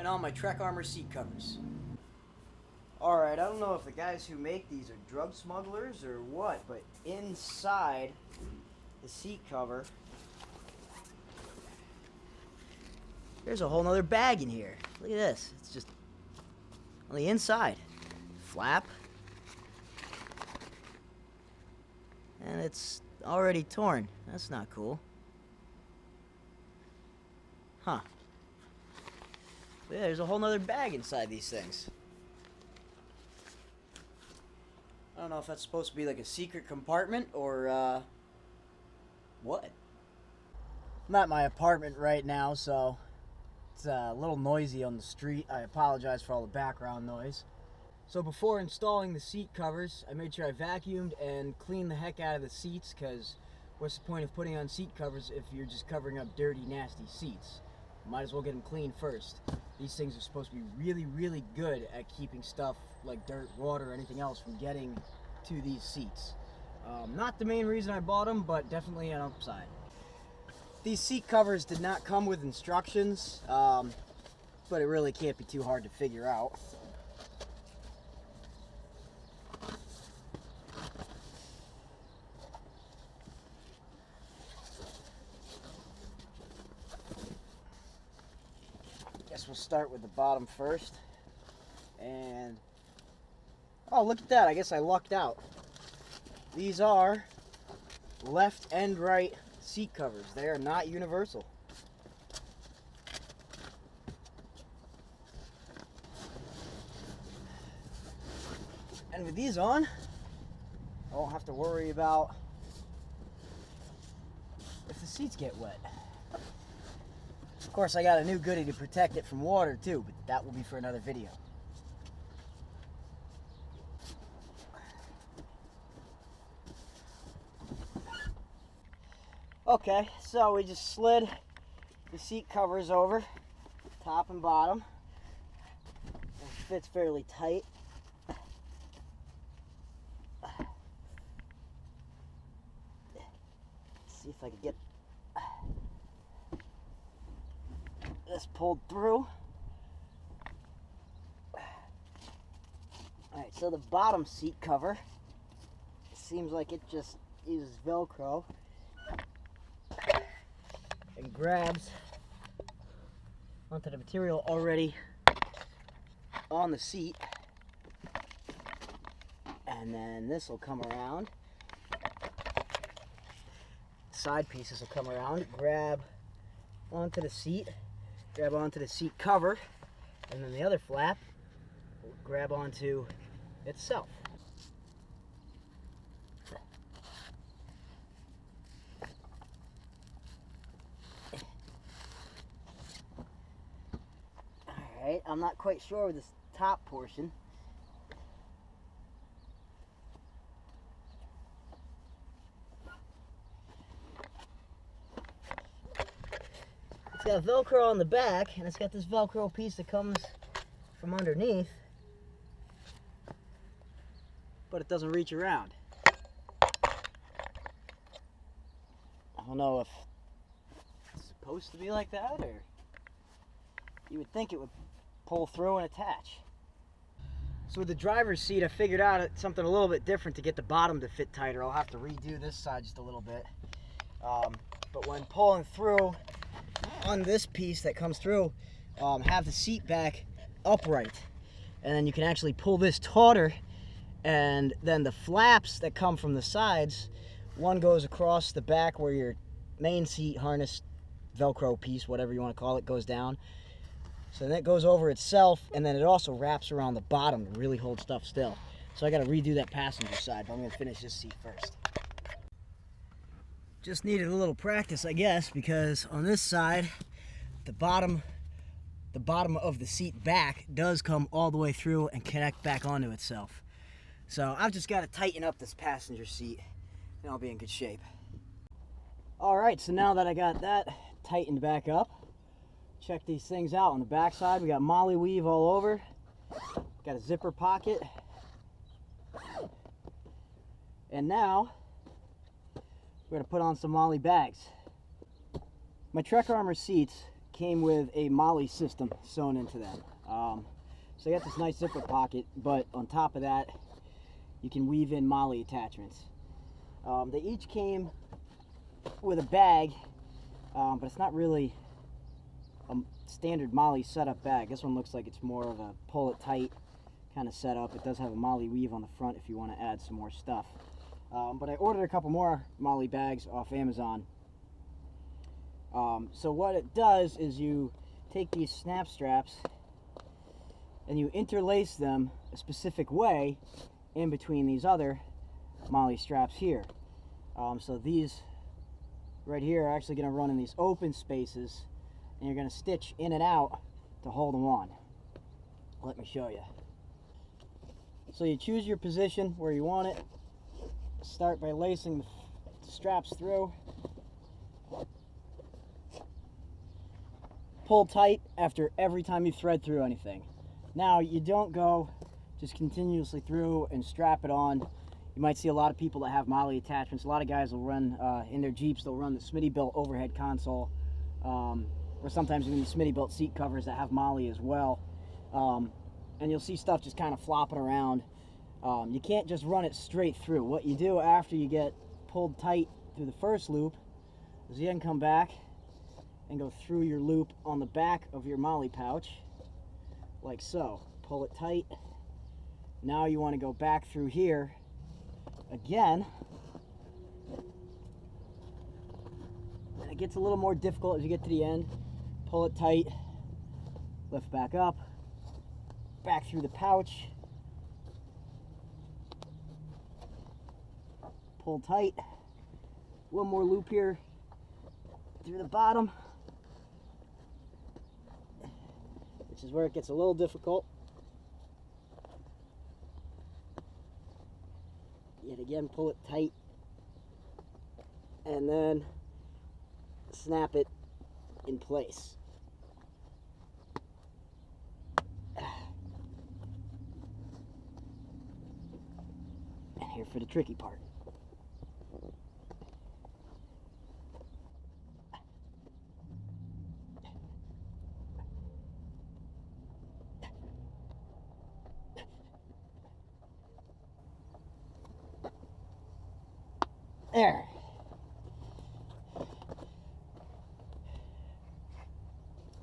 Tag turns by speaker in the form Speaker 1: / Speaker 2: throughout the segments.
Speaker 1: putting on my TrekArmor seat covers. Alright, I don't know if the guys who make these are drug smugglers or what, but inside the seat cover, there's a whole nother bag in here. Look at this. It's just on the inside. Flap. And it's already torn. That's not cool. Huh. Yeah, there's a whole nother bag inside these things. I don't know if that's supposed to be like a secret compartment or, what? I'm at my apartment right now, so it's a little noisy on the street. I apologize for all the background noise. So before installing the seat covers, I made sure I vacuumed and cleaned the heck out of the seats, because what's the point of putting on seat covers if you're just covering up dirty, nasty seats? Might as well get them cleaned first. These things are supposed to be really, really good at keeping stuff like dirt, water, or anything else from getting to these seats. Not the main reason I bought them, but definitely an upside. These seat covers did not come with instructions, but it really can't be too hard to figure out. Guess we'll start with the bottom first. And oh, look at that, I guess I lucked out. These are left and right seat covers. They are not universal. And with these on, I won't have to worry about if the seats get wet. Of course, I got a new goodie to protect it from water too, but that will be for another video. Okay, so we just slid the seat covers over, top and bottom. It fits fairly tight. Let's see if I can get this pulled through. Alright, so the bottom seat cover, it seems like it just uses Velcro and grabs onto the material already on the seat, and then this will come around, side pieces will come around, grab onto the seat, grab onto the seat cover, and then the other flap will grab onto itself. Alright, I'm not quite sure with this top portion. It's got Velcro on the back, and it's got this Velcro piece that comes from underneath, but it doesn't reach around. I don't know if it's supposed to be like that, or you would think it would pull through and attach. So with the driver's seat, I figured out something a little bit different to get the bottom to fit tighter. I'll have to redo this side just a little bit. But when pulling through on this piece that comes through, have the seat back upright. And then you can actually pull this tauter, and then the flaps that come from the sides, one goes across the back where your main seat harness, Velcro piece, whatever you want to call it, goes down. So then it goes over itself, and then it also wraps around the bottom to really hold stuff still. So I got to redo that passenger side, but I'm going to finish this seat first. Just needed a little practice, I guess, because on this side, the bottom of the seat back does come all the way through and connect back onto itself. So I've just got to tighten up this passenger seat, and I'll be in good shape. Alright, so now that I got that tightened back up, check these things out. On the back side, we got MOLLE weave all over. Got a zipper pocket. And now, we're going to put on some MOLLE bags. My TrekArmor seats came with a MOLLE system sewn into them. So you got this nice zipper pocket, but on top of that, you can weave in MOLLE attachments. They each came with a bag, but it's not really a standard MOLLE setup bag. This one looks like it's more of a pull it tight kind of setup. It does have a MOLLE weave on the front if you want to add some more stuff. But I ordered a couple more MOLLE bags off Amazon. So what it does is you take these snap straps and you interlace them a specific way in between these other MOLLE straps here. So these right here are actually going to run in these open spaces, and you're going to stitch in and out to hold them on. Let me show you. So you choose your position where you want it. Start by lacing the straps through. Pull tight after every time you thread through anything. Now, you don't go just continuously through and strap it on. You might see a lot of people that have MOLLE attachments. A lot of guys will run, in their Jeeps, they'll run the Smittybilt overhead console, or sometimes even the Smittybilt seat covers that have MOLLE as well. And you'll see stuff just kind of flopping around. You can't just run it straight through. What you do after you get pulled tight through the first loop is you then come back and go through your loop on the back of your MOLLE pouch, like so. Pull it tight. Now you want to go back through here again. And it gets a little more difficult as you get to the end. Pull it tight, lift back up, back through the pouch, pull tight, one more loop here through the bottom, which is where it gets a little difficult. Yet again, pull it tight, and then snap it in place. And here for the tricky part. There.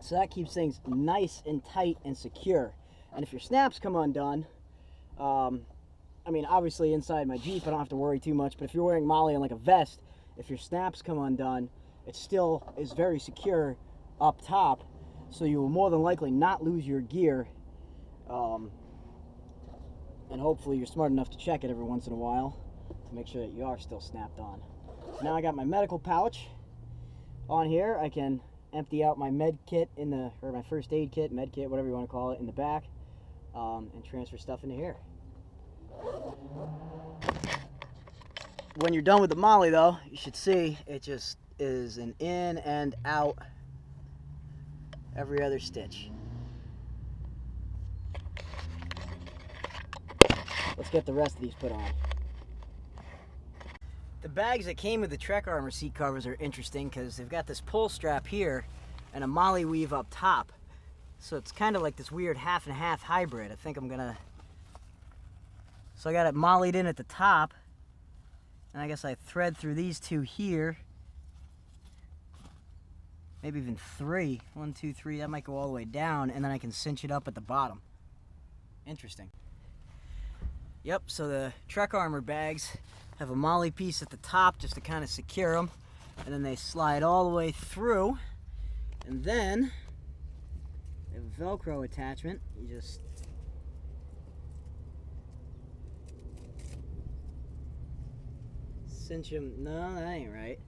Speaker 1: So that keeps things nice and tight and secure. And if your snaps come undone, I mean, obviously inside my Jeep I don't have to worry too much, but if you're wearing MOLLE on like a vest, if your snaps come undone, it still is very secure up top, so you will more than likely not lose your gear. And hopefully you're smart enough to check it every once in a while to make sure that you are still snapped on. So now I got my medical pouch on here. I can empty out my med kit in the, or my first aid kit, med kit, whatever you want to call it, in the back, and transfer stuff into here. When you're done with the MOLLE though, you should see it just is an in and out every other stitch. Let's get the rest of these put on. The bags that came with the TrekArmor seat covers are interesting because they've got this pull strap here and a MOLLE weave up top. So it's kind of like this weird half and half hybrid. I think I'm gonna... So I got it MOLLE'd in at the top, and I guess I thread through these two here. Maybe even three. 1, 2, 3, that might go all the way down, and then I can cinch it up at the bottom. Interesting. Yep, so the TrekArmor bags have a MOLLE piece at the top just to kind of secure them, and then they slide all the way through, and then they have a Velcro attachment. You just cinch them. No, that ain't right.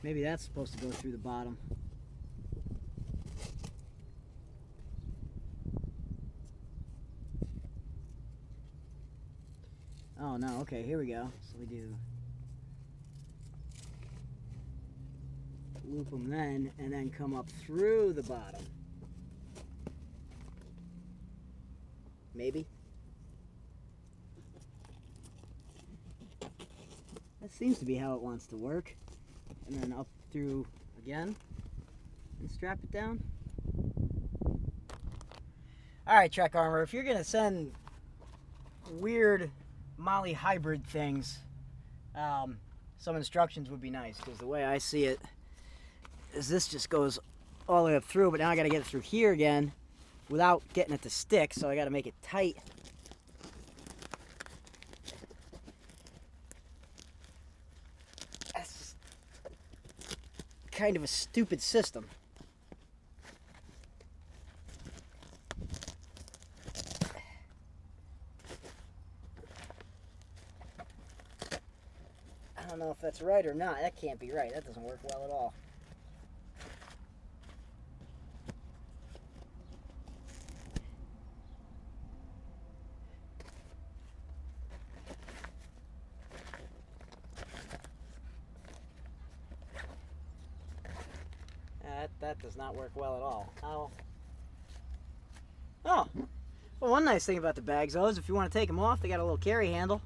Speaker 1: Maybe that's supposed to go through the bottom. Oh no, okay, here we go. So we do loop them then, and then come up through the bottom. Maybe. That seems to be how it wants to work. and then up through again and strap it down. Alright, TrekArmor, if you're going to send weird MOLLE hybrid things, some instructions would be nice, because the way I see it is this just goes all the way up through, but now I got to get it through here again without getting it to stick, so I got to make it tight. That's kind of a stupid system. I don't know if that's right or not. That can't be right. That doesn't work well at all. That does not work well at all. Oh. Well, one nice thing about the bags, though, is if you want to take them off, they got a little carry handle.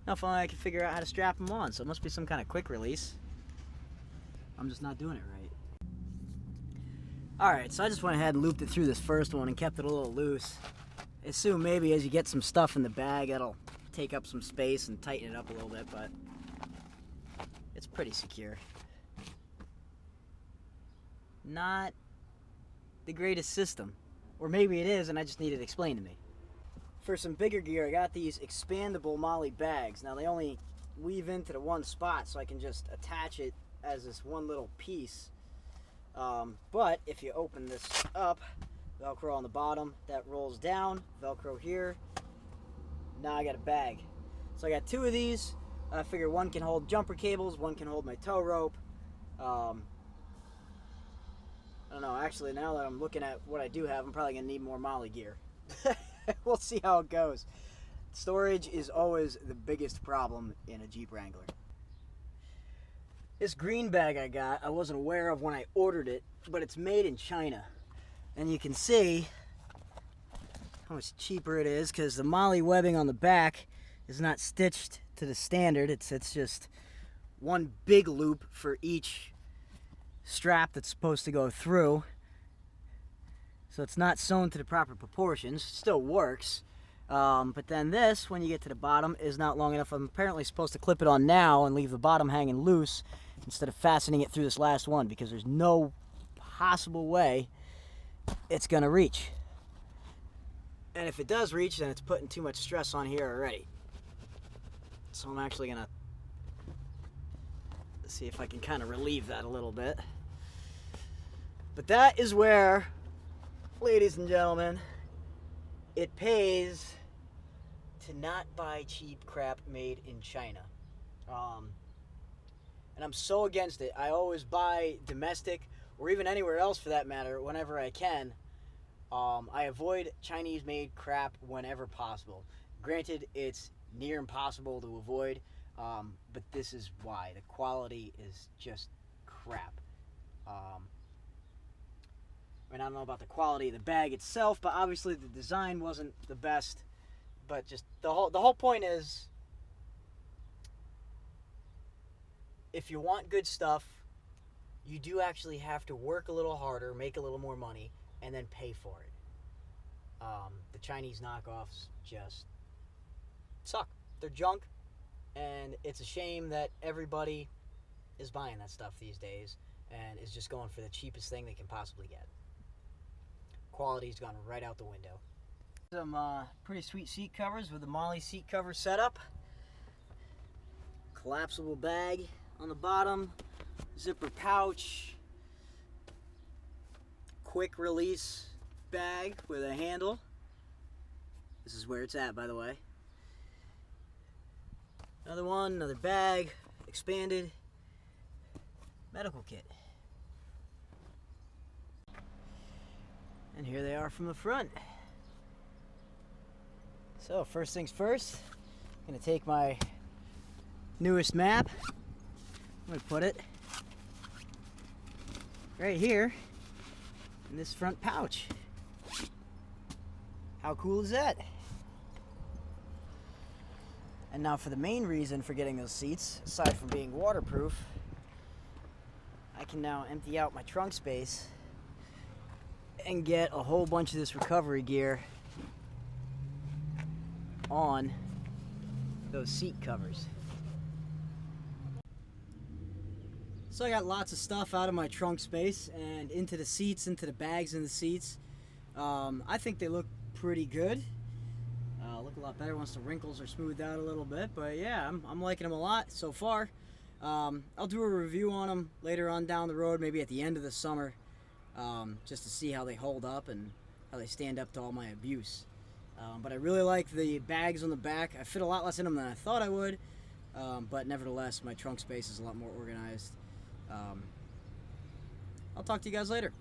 Speaker 1: Now, if only I can figure out how to strap them on, so it must be some kind of quick release. I'm just not doing it right. Alright, so I just went ahead and looped it through this first one and kept it a little loose. I assume maybe as you get some stuff in the bag, it'll take up some space and tighten it up a little bit, but it's pretty secure. Not the greatest system. Or maybe it is and I just need it explained to me. For some bigger gear, I got these expandable MOLLE bags. Now they only weave into the one spot, so I can just attach it as this one little piece. But if you open this up, Velcro on the bottom, that rolls down, Velcro here. Now I got a bag. So I got two of these. I figure one can hold jumper cables, one can hold my tow rope. I don't know, actually now that I'm looking at what I do have, I'm probably going to need more MOLLE gear. We'll see how it goes. Storage is always the biggest problem in a Jeep Wrangler. This green bag I got, I wasn't aware of when I ordered it, but it's made in China. And you can see how much cheaper it is, because the MOLLE webbing on the back is not stitched to the standard. It's just one big loop for each strap that's supposed to go through. So it's not sewn to the proper proportions. It still works. But then this, when you get to the bottom, is not long enough. I'm apparently supposed to clip it on now and leave the bottom hanging loose instead of fastening it through this last one, because there's no possible way it's going to reach. And if it does reach, then it's putting too much stress on here already. So I'm actually going to see if I can kind of relieve that a little bit. But that is where, ladies and gentlemen, it pays to not buy cheap crap made in China. And I'm so against it. I always buy domestic, or even anywhere else for that matter, whenever I can. I avoid Chinese-made crap whenever possible. Granted, it's near impossible to avoid, but this is why. The quality is just crap. I don't know about the quality of the bag itself, but obviously the design wasn't the best. But just the whole point is, if you want good stuff, you do actually have to work a little harder, make a little more money, and then pay for it. The Chinese knockoffs just suck. They're junk, and it's a shame that everybody is buying that stuff these days and is just going for the cheapest thing they can possibly get. Quality's gone right out the window. Some pretty sweet seat covers with the MOLLE seat cover setup. Collapsible bag on the bottom, zipper pouch, quick release bag with a handle. This is where it's at, by the way. Another one, another bag, expanded medical kit. And here they are from the front. So first things first, I'm gonna take my newest map. I'm gonna put it right here in this front pouch. How cool is that? And now for the main reason for getting those seats, aside from being waterproof, I can now empty out my trunk space and get a whole bunch of this recovery gear on those seat covers. So I got lots of stuff out of my trunk space and into the seats, into the bags in the seats. I think they look pretty good. Look a lot better once the wrinkles are smoothed out a little bit, but yeah, I'm liking them a lot so far. I'll do a review on them later on down the road, maybe at the end of the summer, just to see how they hold up and how they stand up to all my abuse. But I really like the bags on the back. I fit a lot less in them than I thought I would, but nevertheless, my trunk space is a lot more organized. I'll talk to you guys later.